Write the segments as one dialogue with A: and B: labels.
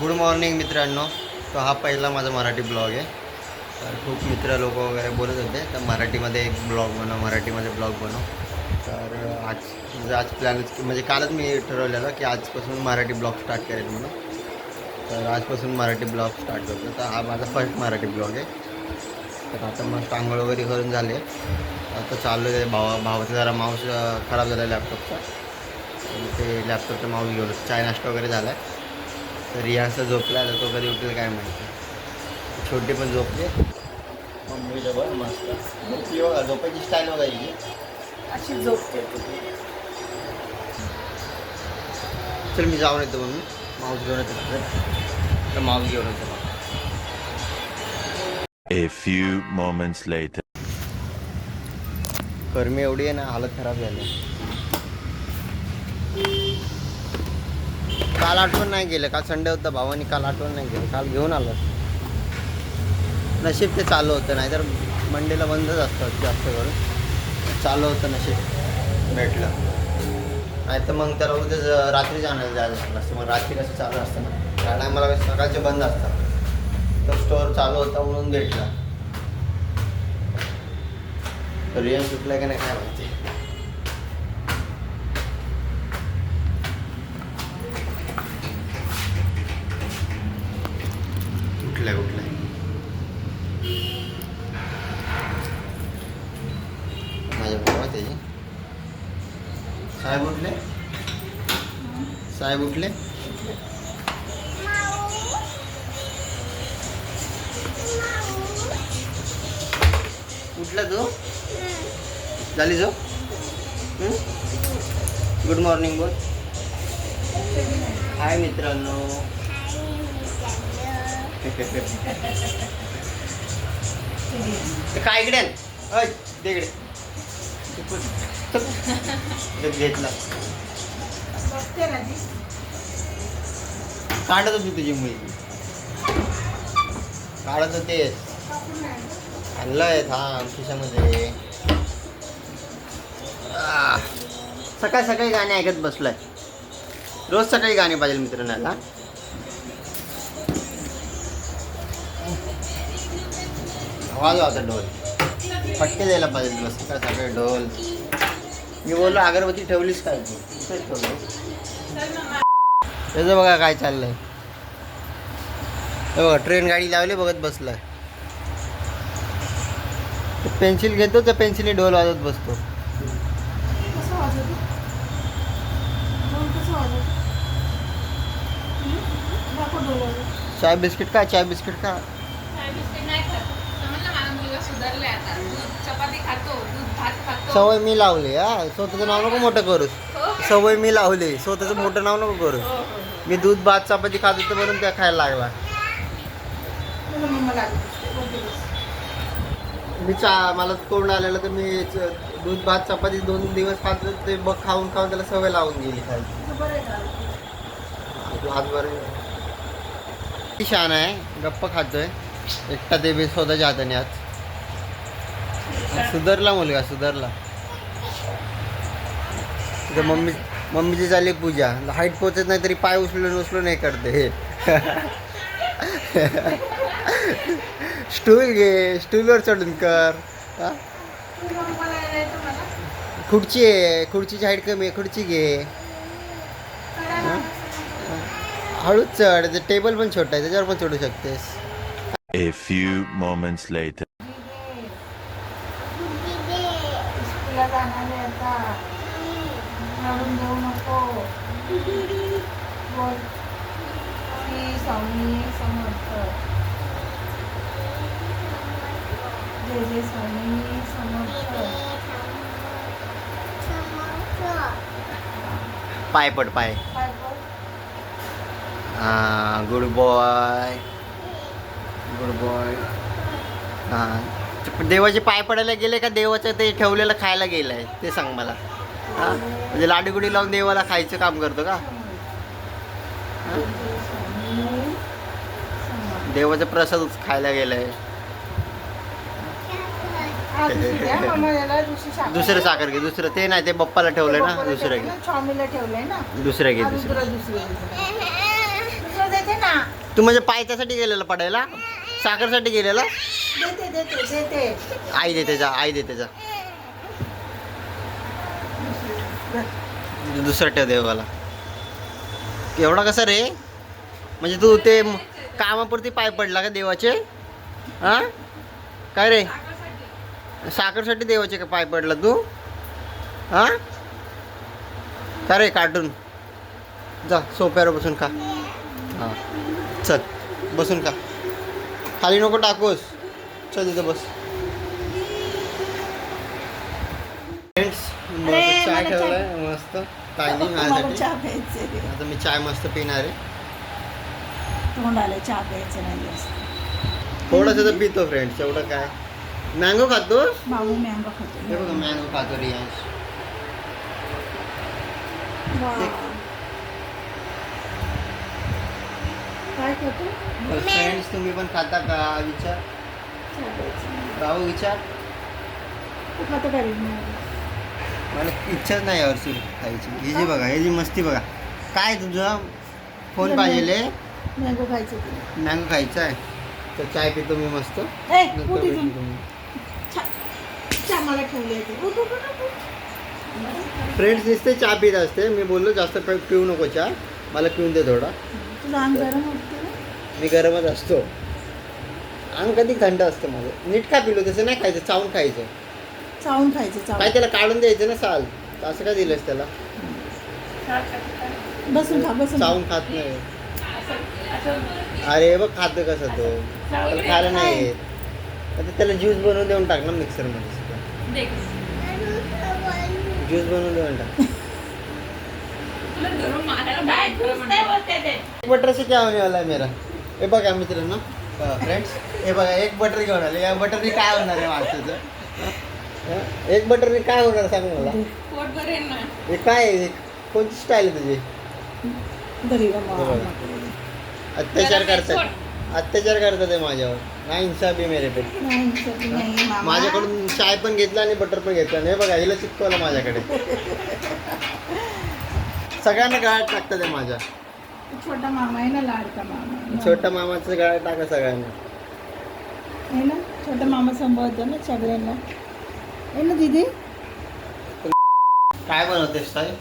A: Good morning मित्रांनो. तो हा पहिला माझा मराठी ब्लॉग आहे. तर खूप मित्र लोक वगैरे बोलत होते तर मराठीमध्ये एक ब्लॉग बनव. तर आज प्लॅनच म्हणजे कालच मी ठरवलेलं की आजपासून मराठी ब्लॉग स्टार्ट करेल म्हणून. तर आजपासून मराठी ब्लॉग स्टार्ट करतो. तर हा माझा फर्स्ट मराठी ब्लॉग आहे. तर आता मस्त आंघोळ वगैरे करून झाले. आता चाललो आहे भावाचा जरा माऊस खराब झाला लॅपटॉपचा. ते लॅपटॉपचा माऊस घेऊन चाय नाश्ता वगैरे झाला आहे. तर रियांचा झोपला तर तो कधी उठेल काय माहिती. छोटे पण झोपले. मम्मी जवळ मस्त झोपली बघा. झोपायची स्टाईल बघायची
B: अशी झोपते.
A: चल मी जाऊन येतो मम्मी. माऊस घेऊन येतो. तर माऊस घेऊन येतो.
C: A few moments later.
A: गरमी एवढी आहे ना हालत खराब झाली. काल आठवण नाही गेलं. काल संडे होता भावानी काल आठवण नाही गेलं. काल घेऊन आलो. नशीब ते चालू होतं नाही तर मंडेला बंदच असतं जास्त करून. चालू होतं नशीब भेटलं. नाही तर मग त्याला उद्याच रात्री जायला झालं असतं. मग रात्री कसं चालू असतं ना कारण आम्हाला सकाळचे बंद असतात. तर स्टोअर चालू होता म्हणून भेटला. तर रियान सुटला की नाही काय माहिती. कुठल्या माझ्या भावा त्याची साहेब उठले. उठला तू झाली जो. गुड मॉर्निंग बोल. हाय मित्रांनो. काय इकडे तिकडे घेतला काढत होती तुझी मुलगी. काढत होते. आणलंय थांब खिशामध्ये. सकाळी गाणे ऐकत बसलाय. रोज सकाळी गाणे पाहिजे मित्रांनो. याला आवाज होता ढोल फटके द्यायला पाहिजे तुला सकाळी ढोल. मी बोललो अगरबत्ती ठेवलीस काय तू इथेच ठेवलो. त्याचं बघा काय चाललंय. बघा ट्रेन गाडी लावली बघत बसलाय. पेन्सिल घेतो त्या पेन्सिलने ढोल वाजत बसतो. चाय बिस्किट का सवय मी लावली. स्वतःचं नाव नको मोठं करू. सवय मी लावली. स्वतःचं मोठं नाव नको करू. मी दूध भात चपाती खात होतो म्हणून त्या खायला लागला. मी मला कोण आलेलं तर मी दूध भात चपाती 2 दिवस खात ते बघ खाऊन त्याला सवय लावून गेली खायची. आज बरं शान आहे. गप्प खातोय एकटा ते बी स्वतःच्या हाताने. आज सुधारला मुलगा सुधारला. मम्मीची चालली पूजा. हाईट पोचत नाही तरी पाय उचलून हे करते. हे स्टूल घे. स्टूलवर चढून कर. खुर्ची आहे. खुर्चीची हाईट कमी आहे. खुर्ची घे. हळूच चढ. टेबल पण छोटा आहे त्याच्यावर पण चढू शकतेस.
C: A few moments later.
A: पाय पड पाय. Good boy. देवाचे पाय पडायला गेले का देवाचं ते ठेवलेलं खायला गेलंय ते सांग मला. म्हणजे लाडूगुडी लावून देवाला खायचं काम करतो का. देवाचा प्रसाद खायला गेलाय.
B: हा, दुसरी द्या. मग याला दुसरी साखर
A: दुसरं
B: द्या.
A: साखर घे, दुसरं ते नाही, ते पप्पाला ठेवलंय ना,
B: पप्पाला
A: दुसरं
B: ठेवलंय
A: घे,
B: ना, स्वामीला ठेवलंय ना.
A: दुसरं घे,
B: हा,
A: दुसरं.
B: दुसरं देते ना.
A: तू म्हणजे पायथ्यासाठी गेलेला पडायला, साखरसाठी गेलेला.
B: देते.
A: आई दे त्याचा, आई दे त्याचा. दुसरं ठेव देवाला. एवढा कसा रे? म्हणजे तू ते कामापुरती पाय पडला का देवाचे? हा काय रे, साखरसाठी देवाचे का पाय पडला तू? हा का रे, कार्टून जा सोप्यावर बसून खा. हां चल बसून खा, खाली नको टाकूस. चल तिथं बस. फ्रेंड्स
B: अरे,
A: चाय
B: मला
A: ठेवलाय मस्त ताईने
B: मला
A: माझ्यासाठी.
B: चहा प्यायचे.
A: आता मी चाय मस्त पिणार आहे.
B: तोंडाला चहा प्यायचं नाही जास्त.
A: थोडंसं तर पितो फ्रेंड्स, एवढं काय. मँगो खातो,
B: माऊ मँगो खातो.
A: हे बघा मँगो खातो रियांश.
B: वा. काय खातो?
A: फ्रेंड्स तुम्ही पण खाता का? विचार
B: चहा प्यायचं.
A: राहू, विचार.
B: तू खातो का रे?
A: मला इच्छाच नाही यावर्षी खायची. ही जी बघा, हे जी मस्ती बघा. काय तुझं फोन पाहिजे?
B: मँगो खायचं तुला.
A: मँगो खायचा आहे तर चाय पितो मी मस्त.
B: ए,
A: नंतर
B: उठ इथून.
A: भेटू तुम्ही.
B: चहा मला ठेवली आहे ती. उठ.
A: फ्रेंड्स नुसते चहा पित असते. मी बोललो जास्त पिऊ नको चहा, मला पिऊन दे थोडा.
B: तुझं अंग गरम होतं ना?
A: मी गरमच असतो, अंग कधी थंड असतं माझं. नीट का पिलो, तसं नाही खायचं, चावून खायचं.
B: चावून खायचं.
A: काय
B: चावून.
A: त्याला काढून द्यायचं ना साल, असं का दिलंस त्याला?
B: बसून खा. बसून खा.
A: चावून खात नाही. अरे बघ खातं कसं तो, त्याला खायला नाही येत. आता त्याला ज्यूस बनवून देऊन टाक ना मिक्सरमध्ये. ज्यूस बनवून देऊन टाक. बटर से क्या होने वाला है मेरा. हे बघा मित्रांनो, फ्रेंड्स हे बघा, एक बटर घेऊन आले. या बटरने काय होणार आहे माणसाचं? एक बटरने काय होणार सांग मला. हे काय आहे? कोणती स्टाईल आहे तुझी?
B: घरी बा मामा.
A: अत्याचार करतात, अत्याचार करतात आहे माझ्यावर. नाही इन्साफी मेरे पे.
B: नाही मामा.
A: माझ्याकडून चाय पण घेतला आणि बटर पण घेतला. हे बघा, हिला चिपकवलं माझ्याकडे. सगळ्यांना गळ्यात टाकतात आहे माझ्या.
B: छोटा मामा आहे ना, लाडका मामा.
A: छोट्या मामाचं गळ्यात टाका सगळ्यांना.
B: आहे ना, छोटा मामा सांभाळतो ना सगळ्यांना. आहे ना दीदी?
A: काय बनवतेस ताई?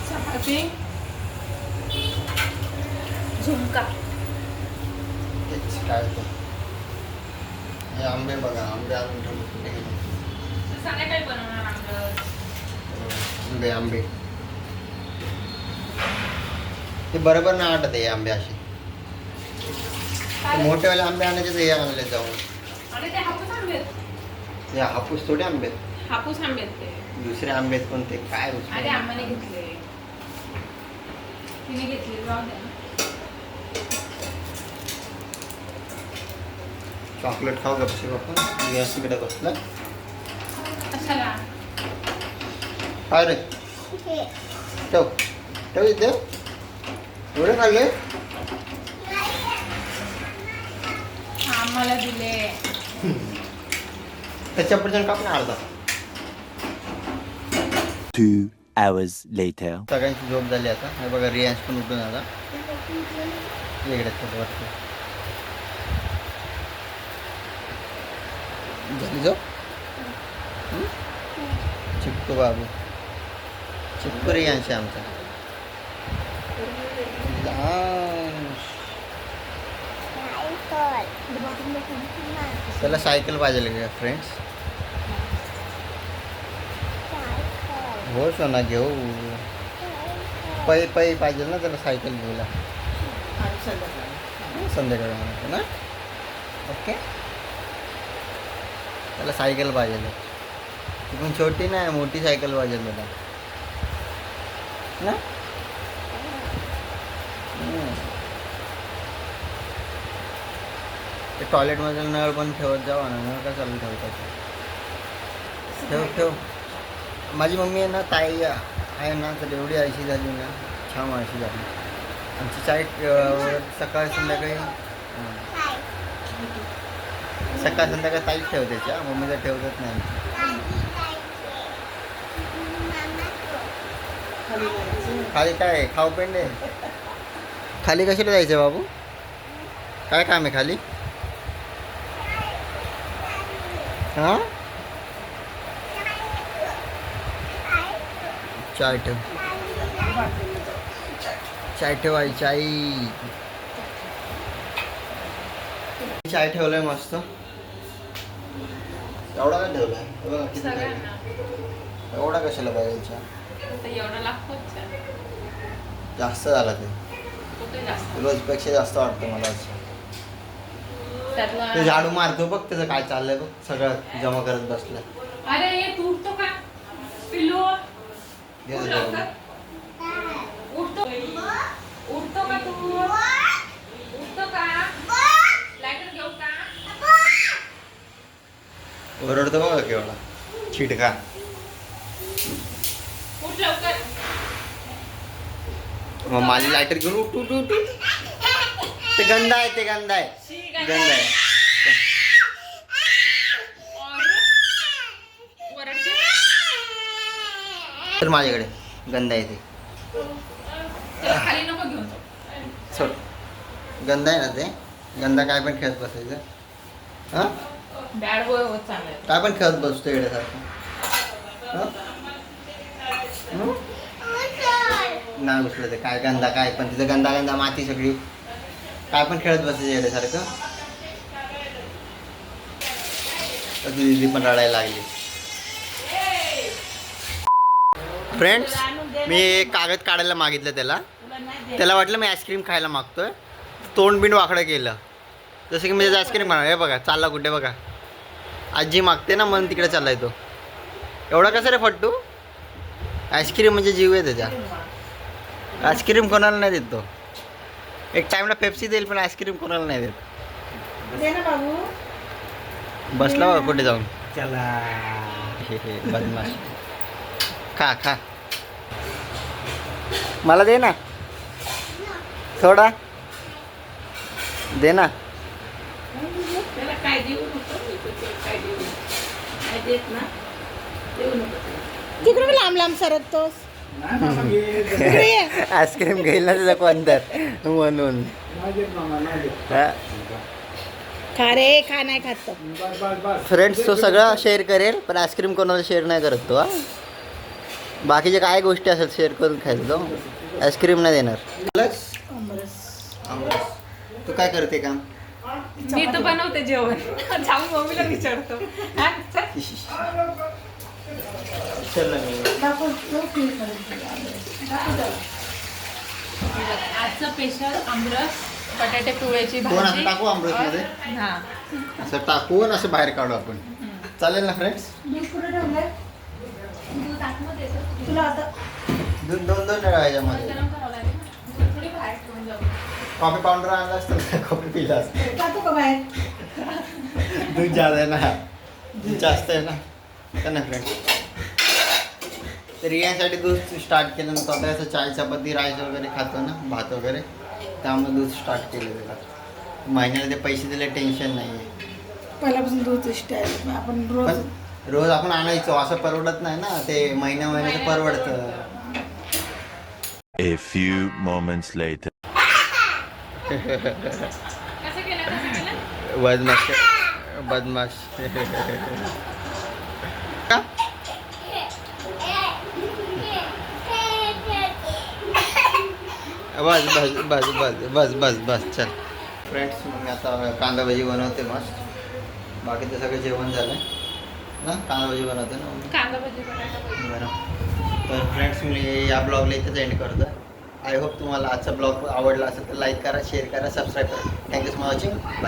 B: चपाती, झुणका.
A: तेच काय होतं. हे आंबे बघा, आंबे आणून ठेवले कुठे गेले? आंबे आंबे ते बरोबर नाही वाटत हे आंबे असे. ते मोठेवाले आंबे आणायचे तर हे आणले जाऊन. ते हापूस थोडे आंबे आहेत.
D: हापूस आंबे आहेत ते.
A: दुसरे आंबे आहेत पण ते काय
D: अरे
A: उचलून.
D: आम्हाला घेतले, तिने घेतले, जाऊ द्या.
A: चॉकलेट खाऊ गपशी आपण. गॅस तिकडे बसला.
D: कशाला?
A: काय रे, ठेव ठेव इथे. एवढे खाल्ले?
D: आम्हाला दिले.
A: त्याच्यापर्यंत कापून अर्धा.
C: 2 hours later.
A: सगळ्यांची झोप झाली आता. हे बघा रियांश पण उठून आला. इकडे छोटं वाटतं. झाली झोप? चिपकू बाबू, चिपकू रियांश आहे आमचा. त्याला सायकल पाहिजे का फ्रेंड्स? हो सोना घेऊ. पै पाहिजे ना त्याला सायकल घ्यायला. संध्याकाळी म्हणतो ना. ओके, त्याला सायकल पाहिजे. ती पण छोटी नाही, मोठी सायकल पाहिजे त्याला ना. ते टॉयलेटमध्ये नळ पण ठेवत जावा ना. नळ का चालू ठेवतात? ठेव. माझी मम्मी आहे ना, ताई आहे ना, तर एवढी आळशी झाली ना, छान आळशी झाली. आमची चाय सकाळी संध्याकाळी सकाळ संध्याकाळ ताईच ठेवते मम्मीला ठेवतच नाही.
B: खाली जायचं.
A: खाली काय खाऊ पेंडे खाली कशाला जायचं बाबू? काय काम आहे खाली? हां चाय ठेव, चाय ठेवाय चाय. चाय ठेवलाय मस्त. एवढा काय ठेवलाय? हे बघा किती पाहिजे.
D: सगळ्यांना
A: एवढा कशाला पाहिजे चहा?
D: आता एवढा लागतोच चहा.
A: जास्त झाला ते.
D: कुठे जास्त
A: रोजपेक्षा जास्त वाटतं मला आज.
D: त्यातला
A: ते झाडू मारतो बघ, त्याचं काय चाललंय बघ, सगळं जमा करत बसलाय.
D: अरे ये तू उठतो का पिल्लू?
A: दे
D: उठ
A: दे
D: लवकर.
A: बघू.
D: उठतो उठतो का तू? उठतो का? लायटर घेऊ का?
A: ओरडतो बघा केवढा चिटका.
D: उठ लवकर.
A: मग माझी लायटर घेऊन उठ उठ उठ उठ. ते गंध आहे, ते गंध आहे,
D: शी
A: गंध आहे.
D: वरडते.
A: तर माझ्याकडे गंध आहे ते.
D: त्याला खाली नको घेऊन
A: सोड. गंध आहे ना ते. गंधा काय पण खेळत बसायचं. हां
D: बॅड बॉय होत चाललाय.
A: काय पण खेळत बसतो येण्यासारखं. नाही बसलं ते काय गंधा काय पण तिथं गंधा गंधा माती सगळी. काय पण खेळत बसायचं येण्यासारखं. दिदी पण रडायला लागली. फ्रेंड्स मी एक कागद काढायला मागितलं त्याला.
B: तुला नाही द्यायचं.
A: त्याला वाटलं मी आईस्क्रीम खायला मागतोय. तोंड बिंड वाकडं केलं. जसं की मी त्याचं आईस्क्रीम खाणार. हे बघा चालला कुठे बघा. आजी मागते ना म्हणून तिकडे चाललाय तो. एवढा कसं रे फट्टू? आईस्क्रीम म्हणजे जीव आहे त्याच्या. आईस्क्रीम कोणाला नाही देत तो. एक टाईमला पेप्सी देईल पण आईस्क्रीम कोणाला नाही देत.
B: दे ना बाबू.
A: बसला बघा कुठे जाऊन.
C: चला.
A: हे बदमाश. खा खा. मला दे ना थोडा. दे ना.
B: त्याला काय देऊ नको. काय देऊ काय देत ना देऊ नको. तिकडे लांब लांब सरकतोस. इकडे ये.
A: आईस्क्रीम घेईल ना त्याचा कोणतर म्हणून. हा.
B: खा रे खा नाही खात तो.
A: फ्रेंड्स तो सगळं शेअर करेल पण आईस्क्रीम कोणाला शेअर नाही करत तो. हा बाकीचे काय गोष्टी असेल शेअर करून खायचं तो. आईस्क्रीम नाही देणार.
B: आमरस.
A: तू काय करते काम?
D: मी तर बनवते जेवण. जाऊन मम्मीला विचारतो. हा, चल.
A: चल ना मी.
B: दाखव तो फ्रीजमध्ये आमरस. दाखव त्याला.
D: आजचं स्पेशल आमरस बटाटे पिवळ्याची
A: कोण असं
D: भाजी.
A: टाकू आमरसमध्ये?
D: हा
A: असं टाकू आणि असं बाहेर काढू आपण. चालेल ना फ्रेंड्स?
B: दूध कुठे ठेवलंय?
D: दूध आतमध्ये येतं.
B: तुला आता
A: दूध दोन वेळा याच्यामध्ये.
D: गरम करावं लागेल ना. दूध थोडी बाहेर ठेवून जाऊ.
A: कॉफी पावडर आणला असतं ना, कॉफी पिला असतं.
B: टाकू का बाहेर?
A: दूध जास्त आहे ना. दूध जास्त आहे ना. का नाही फ्रेंड्स? तर रियासाठी दूध स्टार्ट केलं ना. तो आता असं चाय चपाती राईस वगैरे खातो ना, भात वगैरे. त्यामुळे दूध स्टार्ट केलं त्याला. महिन्याला ते पैसे दिले टेन्शन नाही आहे.
B: पहिल्यापासून दूध स्टाईल आपण रोज
A: पण रोज आपण आणायचो असं परवडत नाही ना. ते महिन्याचं परवडतं.
C: A few moments later.
D: कसं केलं?
A: बदमाश बदमाश. का बस बस बस बस बस बस बस चल. फ्रेंड्स मी आता कांदा भजी बनवते मस्त. बाकीचं सगळं जेवण झालं ना. कांदा भजी बनवते ना.
D: कांदा भजी बटाटा भजी.
A: बरं तर फ्रेंड्स मी या ब्लॉगला इथेच एंड करतो. आय होप तुम्हाला आजचा ब्लॉग आवडला असेल तर लाईक करा, शेअर करा, सबस्क्राईब करा. Thank you for watching. बाय.